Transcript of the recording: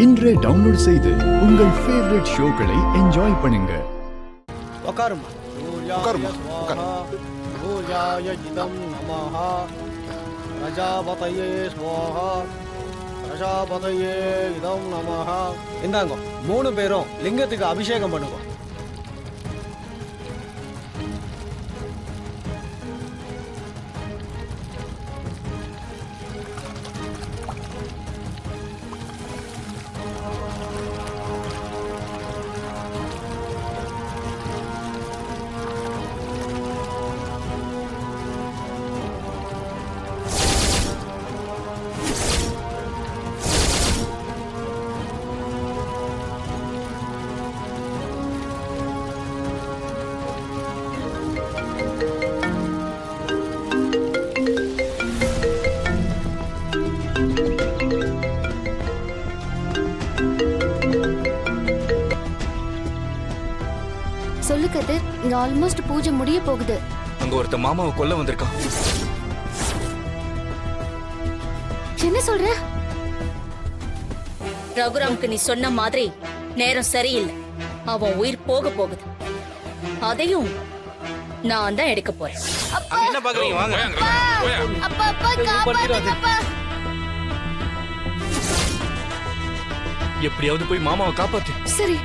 இன்றே டவுன்லோட் செய்து உங்கள் ஃபேவரட் ஷோக்களை என்ஜாய் பண்ணுங்க. உட்காருமா. உட்காருமா, உட்காரு. சூர்யாய இதம் நமஹ பிரஜாபதயே ஸ்வாஹா பிரஜாபதயே இதம் நமஹ. இந்தாங்க 3 பேரும் லிங்கத்துக்கு அபிஷேகம் பண்ணுங்க. சொல்லு கதிர், இங்க ஆல்மோஸ்ட் பூஜை முடிய போகுது. அங்க ஒருத்த மாமாவை கொல்ல வந்திருக்கான். என்ன சொல்ற? ரகுராம்க்கு நீ சொன்ன மாதிரி நேரம் சரியில்லை. அவன் உயிர் போக போகுது. அதையும் நான் தான் எடுக்க போறேன். என்ன பாக்குறீங்க? வாங்க. அப்பா அப்பா காப்பாத்துங்கப்பா. எப்படியாவது போய் மாமாவை காப்பாத்து. சரி.